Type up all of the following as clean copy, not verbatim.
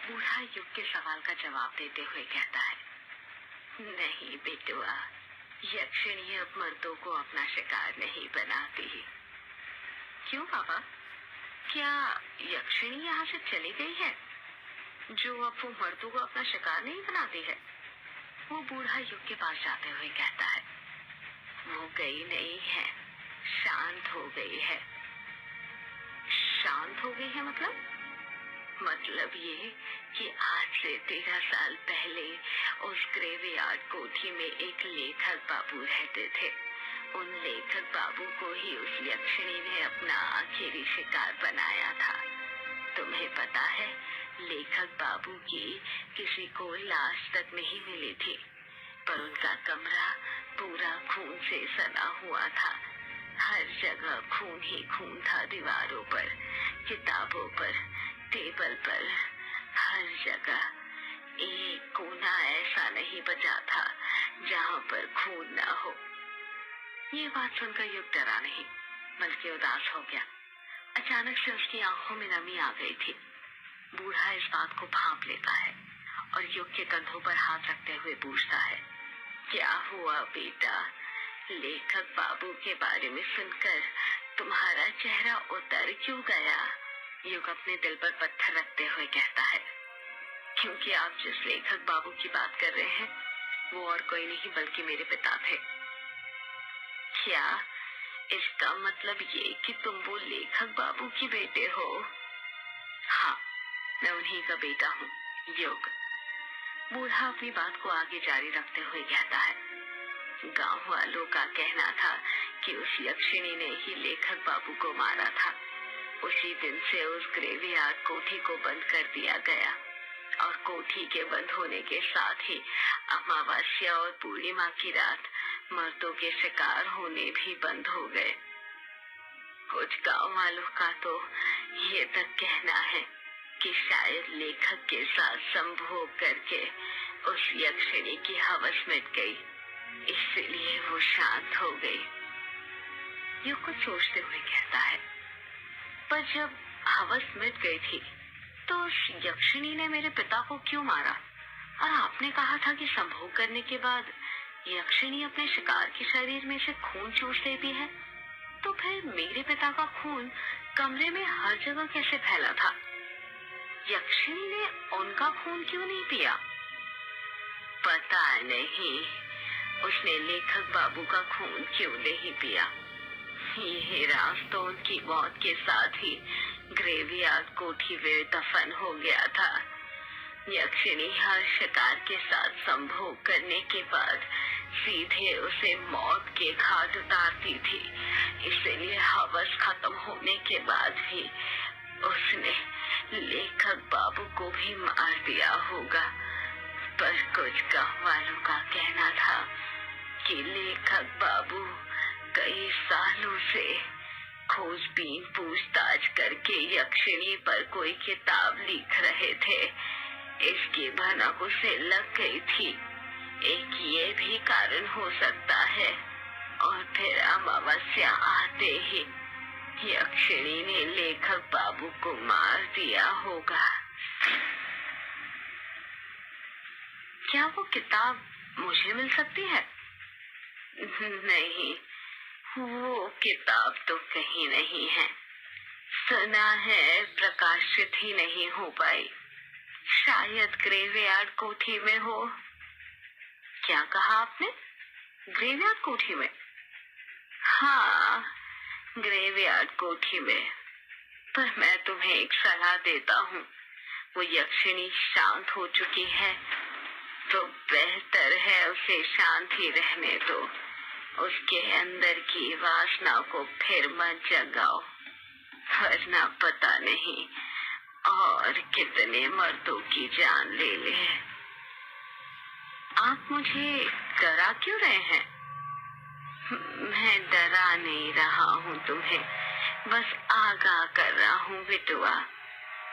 बूढ़ा युग के सवाल का जवाब देते हुए कहता है, नहीं बेटुआ, यक्षिणी अब मर्दों को अपना शिकार नहीं बनाती। क्यों पापा, क्या यक्षिणी यहाँ से चली गई है जो अब वो मर्दों को अपना शिकार नहीं बनाती है? वो बूढ़ा युग के पास जाते हुए कहता है, वो गई नहीं है, शांत हो गई है। शांत हो गई है मतलब ये कि आज से 13 साल पहले उस ग्रेवयार्ड कोठी में एक लेखक बाबू रहते थे। उन लेखक बाबू को ही उस यक्षिणी ने अपना आखिरी शिकार बनाया था। तुम्हें पता है, लेखक बाबू की किसी को लाश तक नहीं मिली थी, पर उनका कमरा पूरा खून से सना हुआ था। हर जगह खून ही खून था, दीवारों पर, किताबों पर, टेबल पर, हर जगह। एक कोना ऐसा नहीं बचा था जहाँ पर खून ना हो। ये बात सुनकर युग डरा नहीं बल्कि उदास हो गया। अचानक से उसकी आंखों में नमी आ गई थी। बूढ़ा इस बात को भांप लेता है और युग के कंधों पर हाथ रखते हुए पूछता है, क्या हुआ बेटा? लेखक बाबू के बारे में सुनकर तुम्हारा चेहरा उतर क्यों गया? युग अपने दिल पर पत्थर रखते हुए कहता है, क्योंकि आप जिस लेखक बाबू की बात कर रहे हैं वो और कोई नहीं बल्कि मेरे पिता थे। क्या इसका मतलब ये कि तुम वो लेखक बाबू की बेटे हो? हाँ, मैं उन्हीं का बेटा हूँ, युग। बूढ़ा अपनी बात को आगे जारी रखते हुए कहता है, गांव वालों का कहना था कि उस यक्षिणी ने ही लेखक बाबू को मारा था। उसी दिन से उस ग्रेवयार्ड कोठी को बंद कर दिया गया और कोठी के बंद होने के साथ ही अमावस्या और पूर्णिमा की रात मर्दों के शिकार होने भी बंद हो गए। कुछ गांव वालों का तो ये तक कहना है कि शायद लेखक के साथ संभोग करके उस यक्षिणी की हवस मिट गई, इसलिए वो शांत हो गई। युग कुछ सोचते हुए कहता है, पर जब हवस मिट गई थी तो उस यक्षिणी ने मेरे पिता को क्यों मारा? और आपने कहा था कि संभोग करने के बाद यक्षिणी अपने शिकार के शरीर में से खून चूस लेती है, तो फिर मेरे पिता का खून कमरे में हर जगह कैसे फैला था? यक्षिणी ने उनका खून क्यों नहीं पिया? पता नहीं, उसने लेखक बाबू का खून क्यों नहीं पिया। ये राज तो उनकी मौत के साथ ही ग्रेवयार्ड कोठी में दफन हो गया था। यक्षिणी हर शिकार के साथ संभोग करने के बाद सीधे उसे मौत के घाट उतारती थी, इसलिए हवस खत्म होने के बाद भी उसने लेखक बाबू को भी मार दिया होगा। पर कुछ गांव वालों का कहना था कि लेखक बाबू कई सालों से खोजबीन पूछताछ करके यक्षिणी पर कोई किताब लिख रहे थे। इसकी भनक उसे लग गई थी। एक ये भी कारण हो सकता है। और फिर अमावस्या आते ही यक्षिणी ने लेखक बाबू को मार दिया होगा। क्या वो किताब मुझे मिल सकती है? नहीं, वो किताब तो कहीं नहीं है। सुना है प्रकाशित ही नहीं हो पाई। शायद ग्रेवयार्ड कोठी में हो। क्या कहा आपने? ग्रेवयार्ड कोठी में? हाँ, ग्रेवयार्ड कोठी में। पर मैं तुम्हें एक सलाह देता हूँ, वो यक्षिणी शांत हो चुकी है तो बेहतर है उसे शांत ही रहने दो। उसके अंदर की वासना को फिर मत जगाओ, वरना पता नहीं और कितने मर्दों की जान ले ले। आप मुझे डरा क्यों रहे हैं? मैं डरा नहीं रहा हूँ तुम्हें, बस आगाह कर रहा हूँ बिटुआ।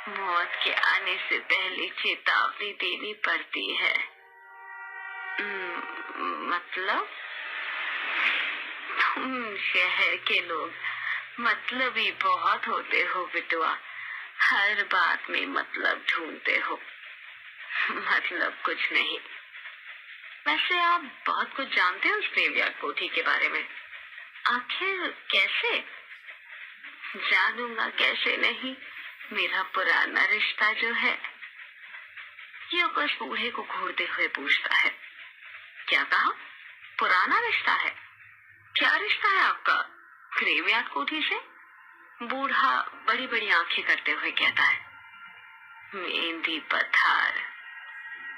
मौत के आने से पहले चेतावनी देनी पड़ती है। मतलब? तुम शहर के लोग मतलबी बहुत होते हो बिटुआ, हर बात में मतलब ढूंढते हो। मतलब कुछ नहीं। वैसे आप बहुत कुछ जानते हो उस ग्रेवयार्ड कोठी के बारे में। आखिर कैसे? जानूंगा कैसे नहीं, मेरा पुराना रिश्ता जो है। युग उस बूढ़े को घूरते हुए पूछता है। क्या कहा? पुराना रिश्ता है? क्या रिश्ता है आपका ग्रेवयार्ड कोठी से? बूढ़ा बड़ी बड़ी आंखें करते हुए कहता है, मेहंदी पथार।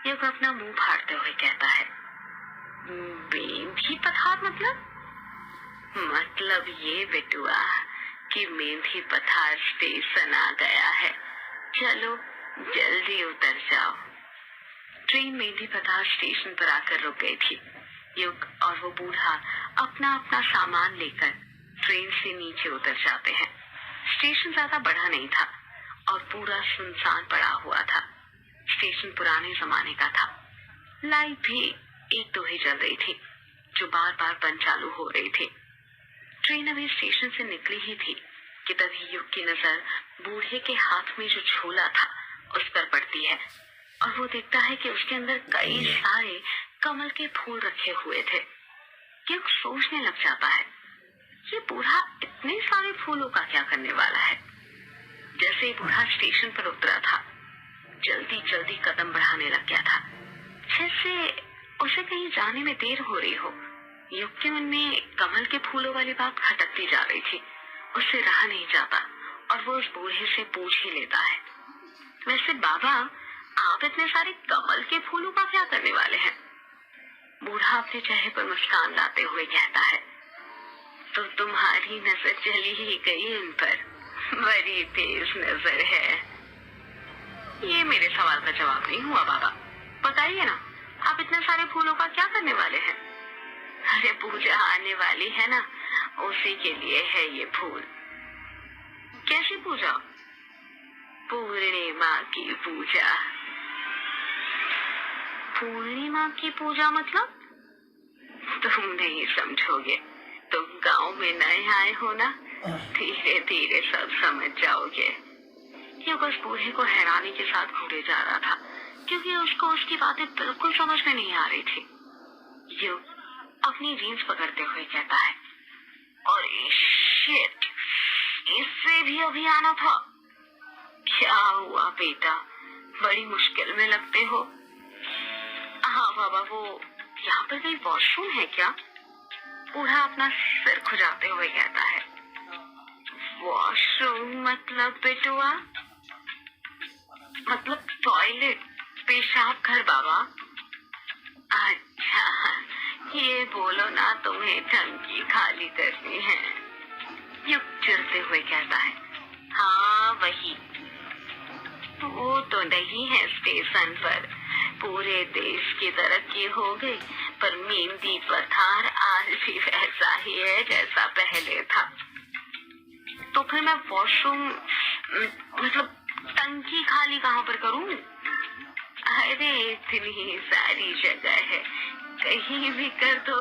युग अपना मुंह फाड़ते हुए कहता है, मेहंदी पथार मतलब ये बेटुआ कि मेहंदी पथार स्टेशन आ गया है, चलो जल्दी उतर जाओ। ट्रेन मेहंदी पथार स्टेशन पर आकर रुक गई थी। युग और वो बूढ़ा अपना अपना सामान लेकर ट्रेन से नीचे उतर जाते हैं। स्टेशन ज्यादा बड़ा नहीं था और पूरा सुनसान पड़ा हुआ था। स्टेशन पुराने जमाने का था। लाइट भी एक दो ही जल रही थी जो बार बार बंद चालू हो रही थी। ट्रेन अभी स्टेशन से निकली ही थी कि तभी युग की नजर बूढ़े के हाथ में जो झोला था उस पर पड़ती है और वो देखता है कि उसके अंदर कई सारे कमल के फूल रखे हुए थे। युग सोचने लग जाता है, ये बूढ़ा इतने सारे फूलों का क्या करने वाला है। जैसे ही बूढ़ा स्टेशन पर उतरा था, जल्दी जल्दी कदम बढ़ाने लग गया था, जैसे उसे कहीं जाने में देर हो रही हो। युग के मन में कमल के फूलों वाली बात खटकती जा रही थी। उससे रहा नहीं जाता और वो उस बूढ़े से पूछ ही लेता है, वैसे बाबा आप इतने सारे कमल के फूलों का क्या करने वाले हैं? बूढ़ा अपने चेहरे पर मुस्कान लाते हुए कहता है, तो तुम्हारी नजर चली ही गई उन पर, बड़ी तेज नजर है। ये मेरे सवाल का जवाब नहीं हुआ बाबा, बताइए ना आप इतने सारे फूलों का क्या करने वाले हैं? अरे पूजा आने वाली है ना, उसी के लिए है ये फूल। कैसी पूजा? पूर्णिमा की पूजा। पूर्णिमा की पूजा मतलब? तुम नहीं समझोगे, तुम गांव में नए आए हो ना, धीरे धीरे सब समझ जाओगे। युग उस बूढ़े को हैरानी के साथ घूरे जा रहा था क्योंकि उसको उसकी बातें बिल्कुल समझ में नहीं आ रही थी। युग अपनी जीन्स पकड़ते हुए कहता है, अरे शिट, इससे भी अभी आना था। क्या हुआ बेटा, बड़ी मुश्किल में लगते हो। हाँ बाबा, वो यहाँ पर कोई वॉशरूम है क्या? बूढ़ा अपना सिर खुजाते हुए कहता है, वॉशरूम मतलब बेटुआ? मतलब टॉयलेट, पेशाब घर बाबा। अच्छा, ये बोलो ना तुम्हें टंकी खाली करनी है। युग चिढ़ते हुए कहता है, हाँ वही। वो तो नहीं है स्टेशन पर, पूरे देश की तरक्की हो गई पर मेहंदी पथार आज भी वैसा ही है जैसा पहले था। तो फिर मैं वॉशरूम मतलब टंकी खाली कहाँ पर करूं? अरे इतनी सारी जगह है, कहीं भी कर दो,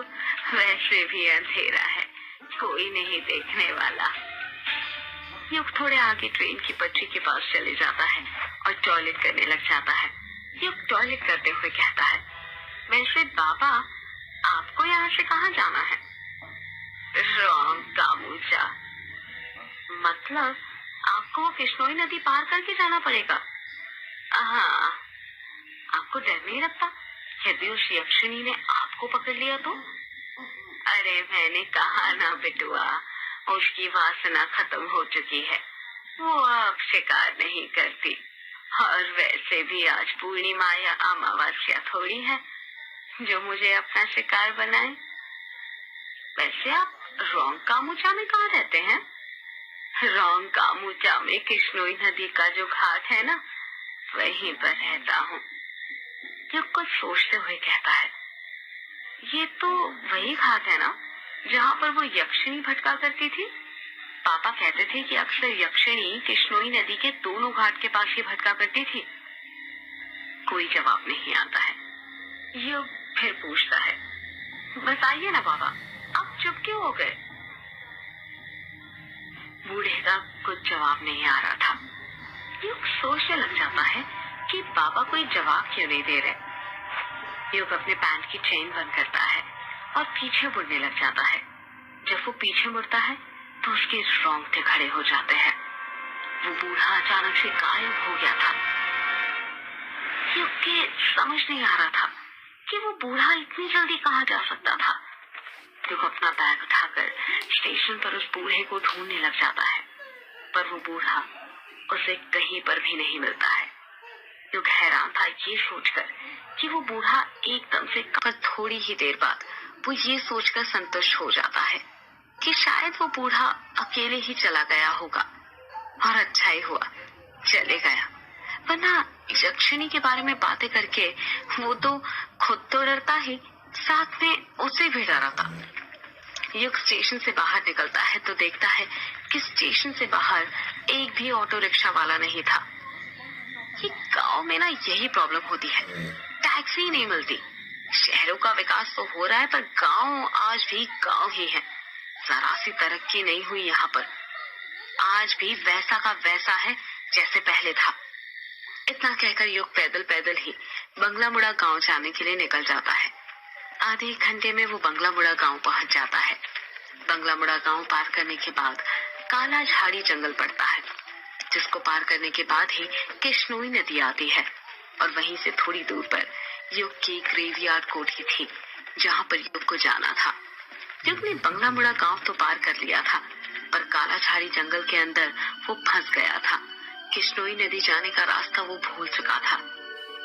वैसे भी अंधेरा है, कोई नहीं देखने वाला। युग थोड़े आगे ट्रेन की पटरी के पास चले जाता है और टॉयलेट करने लग जाता है। युग टॉयलेट करते हुए कहता है, वैसे बाबा आपको यहाँ से कहाँ जाना है? रॉन्ग कामूचा। मतलब आपको किश्नोई नदी पार करके जाना पड़ेगा? हाँ। आपको डर नहीं लगता यदि उस यक्षिणी ने आपको पकड़ लिया तो? अरे मैंने कहा ना बेटुआ, उसकी वासना खत्म हो चुकी है, वो अब शिकार नहीं करती। और वैसे भी आज पूर्णिमा या अमावस्या थोड़ी है जो मुझे अपना शिकार बनाए। वैसे आप रोंग कामूचा में कहाँ रहते हैं? रोंग कामूचा में किश्नोई नदी का जो घाट है ना, वहीं पर रहता हूँ। युग कुछ सोचते हुए कहता है, ये तो वही घाट है ना जहाँ पर वो यक्षिणी भटका करती थी? पापा कहते थे कि अक्सर यक्षिणी किश्नोई नदी के दोनों घाट के पास ही भटका करती थी। कोई जवाब नहीं आता है। युग फिर पूछता है, बताइए ना बाबा, आप चुप क्यों हो गए? बूढ़े का कुछ जवाब नहीं आ रहा था। युग सोचने लग जाता है कि बाबा कोई जवाब क्यों नहीं दे रहे। युग अपने पैंट की चेन बंद करता है और पीछे मुड़ने लग जाता है। जब वो पीछे मुड़ता है तो उसके रोंगटे खड़े हो जाते हैं। वो बूढ़ा अचानक से गायब हो गया था। युग के समझ नहीं आ रहा था कि वो बूढ़ा इतनी जल्दी कहाँ जा सकता था। युग अपना बैग उठाकर स्टेशन पर उस बूढ़े को ढूंढने लग जाता है, पर वो बूढ़ा उसे कहीं पर भी नहीं मिलता है। युग हैरान था ये सोचकर कि वो बूढ़ा एकदम से, पर थोड़ी ही देर बाद वो ये सोचकर संतुष्ट हो जाता है कि शायद वो बूढ़ा अकेले ही चला गया होगा। और अच्छा ही हुआ चले गया, वरना यक्षिणी के बारे में बातें करके वो तो खुद तो डरता ही, साथ में उसे भी डराता। युग स्टेशन से बाहर निकलता है तो देखता है कि स्टेशन से बाहर एक भी ऑटो रिक्शा वाला नहीं था। ये गांव में ना यही प्रॉब्लम होती है, टैक्सी नहीं मिलती। शहरों का विकास तो हो रहा है पर गांव आज भी गांव ही है, जरा सी तरक्की नहीं हुई यहाँ पर। आज भी वैसा का वैसा है जैसे पहले था। इतना कहकर युग पैदल पैदल ही बंगला मुड़ा गांव जाने के लिए निकल जाता है। आधे एक घंटे में वो बंगला मुड़ा गांव पहुंच जाता है। बंगला मुड़ा गांव पार करने के बाद काला झाड़ी जंगल पड़ता है, जिसको पार करने के बाद ही कृष्णोई नदी आती है। और वहीं से थोड़ी दूर पर युग की ग्रेवयार्ड कोठी थी, जहाँ पर युग को जाना था। युग ने बंगला मुड़ा गांव तो पार कर लिया था, पर काला झाड़ी जंगल के अंदर वो फंस गया था। कृष्णोई नदी जाने का रास्ता वो भूल चुका था।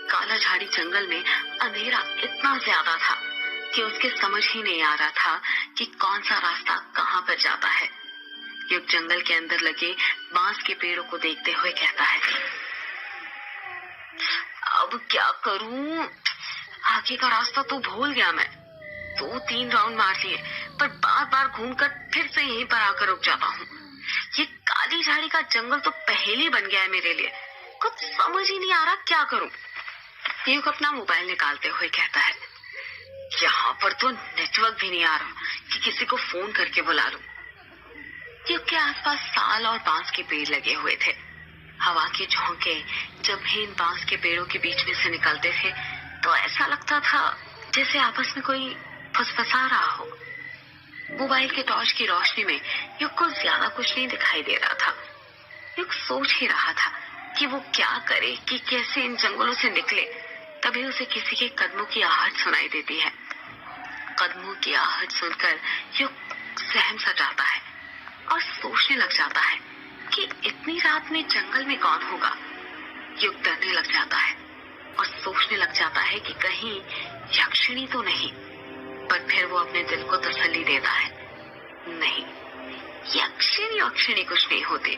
काला झाड़ी जंगल में अंधेरा इतना ज्यादा था कि उसके समझ ही नहीं आ रहा था कि कौन सा रास्ता कहाँ पर जाता है। युग जंगल के अंदर लगे बांस के पेड़ों को देखते हुए कहता है, अब क्या करूं, आगे का रास्ता तो भूल गया मैं। 2-3 राउंड मार लिए पर बार बार घूमकर फिर से यहीं पर आकर रुक जाता हूँ। ये काली झाड़ी का जंगल तो पहेली बन गया है मेरे लिए, कुछ समझ ही नहीं आ रहा क्या करूं। युग अपना मोबाइल निकालते हुए कहता है, यहाँ पर तो नेटवर्क भी नहीं आ रहा कि किसी को फोन करके बुला लूं। युग के आसपास साल और बांस के पेड़ लगे हुए थे। हवा के झोंके जब भी इन बांस के पेड़ों के बीच में से निकलते थे तो ऐसा लगता था जैसे आपस में कोई फुसफुसा रहा हो। मोबाइल के टॉर्च की रोशनी में युग को ज्यादा कुछ नहीं दिखाई दे रहा था। युग सोच ही रहा था कि वो क्या करे, कि कैसे इन जंगलों से निकले। तभी उसे किसी के कदमों की आहट सुनाई देती है। कदमों की आहट सुनकर युग सहम सा जाता है और सोचने लग जाता है कि इतनी रात में जंगल में कौन होगा। युग डरने लग जाता है और सोचने लग जाता है कि कहीं यक्षिणी तो नहीं। पर फिर वो अपने दिल को तसल्ली देता है, नहीं, यक्षिणी कुछ नहीं होती,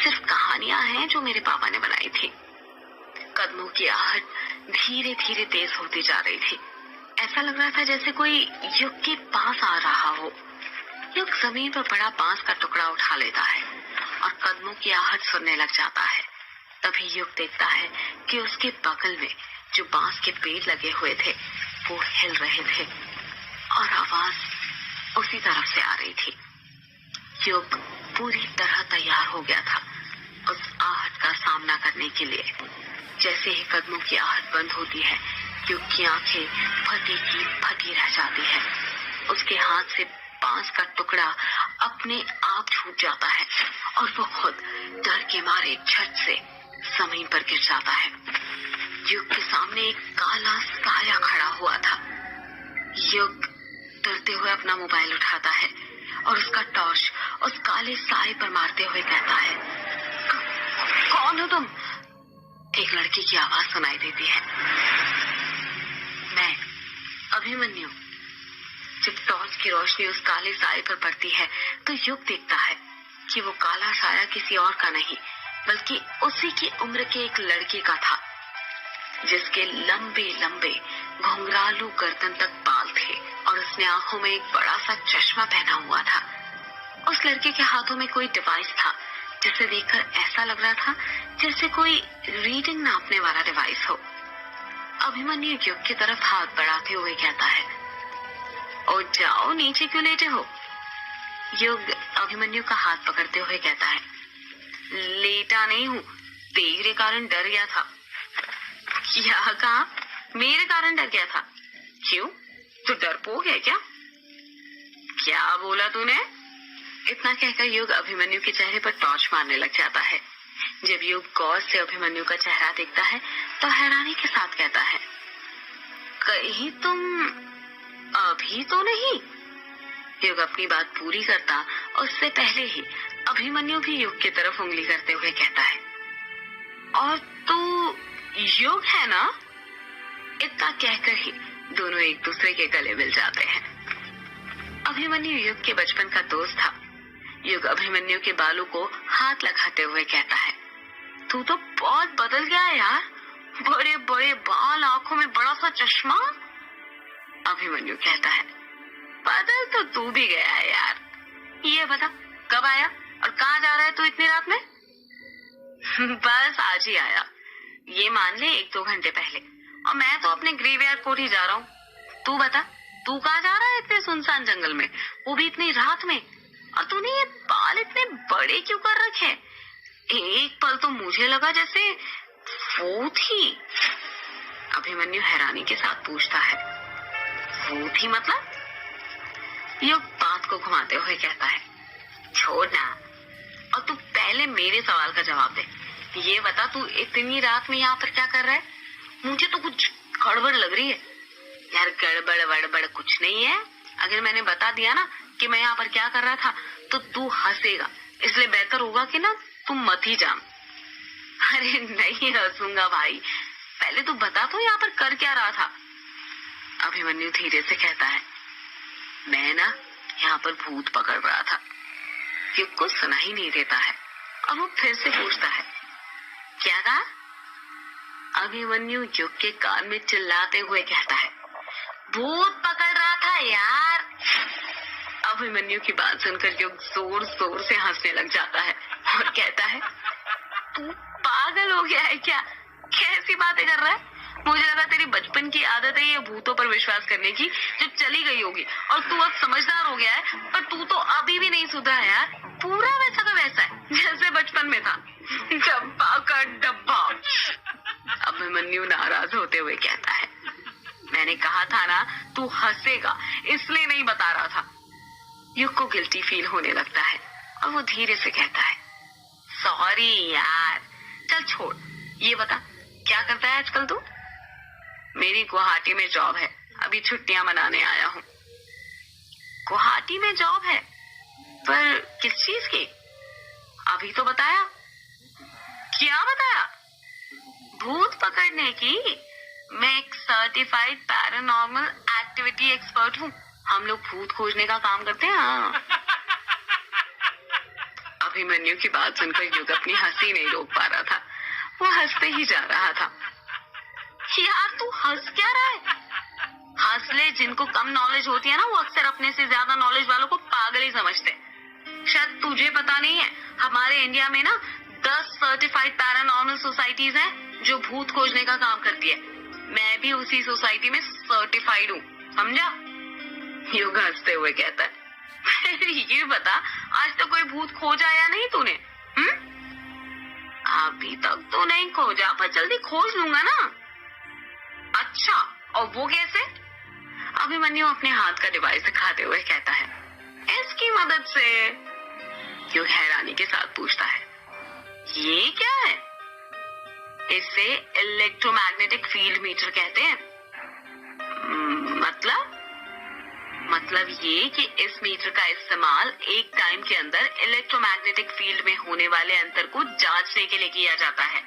सिर्फ कहानियां हैं जो मेरे पापा ने बनाई थी। कदमों की आहट धीरे धीरे तेज होती जा रही थी। ऐसा लग रहा था जैसे कोई युग के पास आ रहा हो। युग जमीन पर पड़ा बांस का टुकड़ा उठा लेता है और कदमों की आहट सुनने लग जाता है। तभी युग देखता है कि उसके बगल में जो बांस के पेड़ लगे हुए थे वो हिल रहे थे और आवाज उसी तरफ से आ रही थी। युग पूरी तरह तैयार हो गया था उस आहट का सामना करने के लिए। जैसे ही कदमों की आहट बंद होती है, युग की आंखें फटी की फटी रह जाती है। उसके हाथ से बांस का टुकड़ा अपने आप छूट जाता है और वो खुद डर के मारे झट से जमीन पर गिर जाता है। युग के सामने एक काला साया खड़ा हुआ था। युग डरते हुए अपना मोबाइल उठाता है और उसका टॉर्च उस काले साए पर मारते हुए कहता है, कौन हो तुम? एक लड़की की आवाज सुनाई देती है, मैं अभिमन्यु। जब टॉर्च की रोशनी उस काले साए पर पड़ती है तो युग देखता है कि वो काला साया किसी और का नहीं बल्कि उसी की उम्र के एक लड़के का था, जिसके लंबे लंबे घुंघरालू गर्दन तक बाल थे और उसने आंखों में एक बड़ा सा चश्मा पहना हुआ था। उस लड़के के हाथों में कोई डिवाइस था जिसे देखकर ऐसा लग रहा था जैसे कोई रीडिंग नापने वाला डिवाइस हो। अभिमन्यु युग की तरफ हाथ बढ़ाते हुए कहता है, ओ जाओ, नीचे क्यों लेटे हो? युग अभिमन्यु का हाथ पकड़ते हुए कहता है, लेटा नहीं हूँ, तेरे कारण डर गया था। यह कहा मेरे कारण डर गया था? क्यों, तू डरपोक है क्या? क्या बोला तूने? इतना कहकर युग अभिमन्यु के चेहरे पर टॉर्च मारने लग जाता है। जब युग गौर से अभिमन्यु का चेहरा देखता है तो हैरानी के साथ कहता है, कहीं तुम अभी तो नहीं? युग अपनी बात पूरी करता उससे पहले ही अभिमन्यु भी युग की तरफ उंगली करते हुए कहता है, और तू युग है ना? इतना कहकर ही दोनों एक दूसरे के गले मिल जाते हैं। अभिमन्यु युग के बचपन का दोस्त था। युग अभिमन्यु के बालों को हाथ लगाते हुए कहता है, तू तो बहुत बदल गया है यार, बड़े बड़े बाल, आंखों में बड़ा सा चश्मा। अभिमन्यु कहता है, बदल तो तू भी गया है यार। ये बता कब आया और कहाँ जा रहा है तू इतनी रात में? बस आज ही आया, ये मान ले 1-2 घंटे पहले, और मैं तो अपने ग्रेवयार्ड कोर्ट ही जा रहा हूँ। तू बता तू कहाँ जा रहा है इतने सुनसान जंगल में, वो भी इतनी रात में? और तूने ये बाल इतने बड़े क्यों कर रखे? एक पल तो मुझे लगा जैसे वो थी। अभिमन्यु हैरानी के साथ पूछता है, वो थी मतलब? युग बात को घुमाते हुए कहता है, छोड़ ना, और तू पहले मेरे सवाल का जवाब दे। ये बता तू इतनी रात में यहाँ पर क्या कर रहा है? मुझे तो कुछ गड़बड़ लग रही है। यार गड़बड़ वड़बड़ कुछ नहीं है। अगर मैंने बता दिया ना कि मैं यहाँ पर क्या कर रहा था तो तू हंसेगा, इसलिए बेहतर होगा कि ना तुम मत ही जान। अरे नहीं हंसूंगा भाई, पहले तू बता तो यहाँ पर कर क्या रहा था? अभिमन्यु धीरे से कहता है, मैं ना यहाँ पर भूत पकड़ रहा था। युग को सुना ही नहीं देता है और वो फिर से पूछता है, क्या कहा? अभिमन्यु युग के कान में चिल्लाते हुए कहता है, भूत पकड़ रहा था यार। अभिमन्यु की बात सुनकर युग जोर जोर से हंसने लग जाता है और कहता है, तू पागल हो गया है क्या? कैसी बातें कर रहा है? मुझे लगा तेरी बचपन की आदत है ये भूतों पर विश्वास करने की, जो चली गई होगी, और तू अब समझदार हो गया है, पर तू तो अभी भी नहीं सुधरा है यार। पूरा वैसा का वैसा है जैसे बचपन में था। डब्बा का डब्बा। अभिमन्यु नाराज होते हुए कहता है, मैंने कहा था ना तू हंसेगा, इसलिए नहीं बता रहा था। युग को गिल्टी फील होने लगता है और वो धीरे से कहता है, सॉरी यार, चल छोड़। ये बता क्या करता है आजकल तू? मेरी गुवाहाटी में जॉब है, अभी छुट्टियां मनाने आया हूँ। गुवाहाटी में जॉब है, पर किस चीज की? अभी तो बताया। क्या बताया? भूत पकड़ने की। मैं एक सर्टिफाइड पैरानॉर्मल एक्टिविटी एक्सपर्ट हूँ। हम लोग भूत खोजने का काम करते हैं। हाँ। अभिमन्यु की बात सुनकर युग अपनी हंसी नहीं रोक पा रहा था, वो हंसते ही जा रहा था। यार तू हंस क्या रहा है? हंस ले, जिनको कम नॉलेज होती है ना वो अक्सर अपने से ज्यादा नॉलेज वालों को पागल ही समझते हैं। शायद तुझे पता नहीं है, हमारे इंडिया में ना 10 सर्टिफाइड पैरानॉर्मल सोसाइटीज हैं जो भूत खोजने का काम करती है। मैं भी उसी सोसाइटी में सर्टिफाइड हूँ, समझा? युग हंसते हुए कहता है, ये बता आज तो कोई भूत खोजा या नहीं तूने? अभी तक तो नहीं खोजा, पर जल्दी खोज लूंगा ना। अच्छा, और वो कैसे? अभिमन्यु अपने हाथ का डिवाइस दिखाते हुए कहता है, इसकी मदद से। युग हैरानी के साथ पूछता है, ये क्या है? इसे इलेक्ट्रोमैग्नेटिक फील्ड मीटर कहते हैं। मतलब ये कि इस मीटर का इस्तेमाल एक टाइम के अंदर इलेक्ट्रोमैग्नेटिक फील्ड में होने वाले अंतर को जांचने के लिए किया जाता है।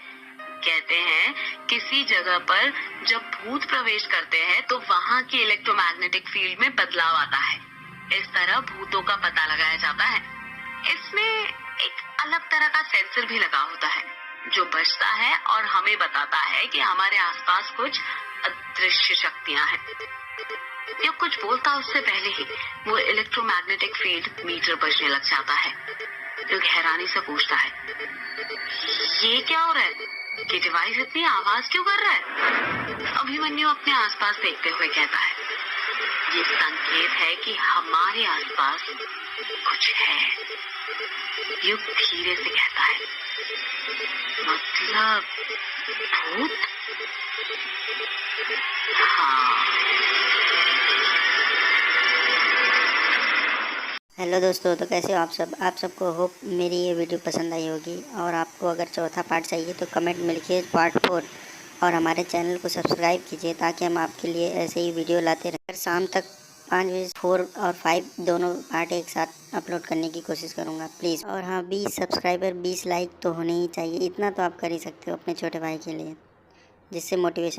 कहते हैं किसी जगह पर जब भूत प्रवेश करते हैं तो वहां की इलेक्ट्रोमैग्नेटिक फील्ड में बदलाव आता है। इस तरह भूतों का पता लगाया जाता है। इसमें एक अलग तरह का सेंसर भी लगा होता है जो बजता है और हमें बताता है कि हमारे आसपास कुछ अदृश्य शक्तियां हैं। ये कुछ बोलता उससे पहले ही वो इलेक्ट्रोमैग्नेटिक फील्ड मीटर बजने लग जाता है। युग हैरानी से पूछता है, ये क्या हो रहा है? कि डिवाइस इतनी आवाज क्यों कर रहा है? अभिमन्यु अपने आसपास देखते हुए कहता है, ये संकेत है कि हमारे आसपास कुछ है। युग धीरे से कहता है, मतलब भूत? हाँ। हेलो दोस्तों, तो कैसे हो आप सब। आप सबको होप मेरी ये वीडियो पसंद आई होगी, और आपको अगर चौथा पार्ट चाहिए तो कमेंट में लिखिए पार्ट 4, और हमारे चैनल को सब्सक्राइब कीजिए ताकि हम आपके लिए ऐसे ही वीडियो लाते रहें। शाम तक 5 बजे 4 और 5 दोनों पार्ट एक साथ अपलोड करने की कोशिश करूँगा प्लीज़। और हाँ, 20 सब्सक्राइबर 20 लाइक तो होने ही चाहिए, इतना तो आप कर ही सकते हो अपने छोटे भाई के लिए, जिससे मोटिवेशन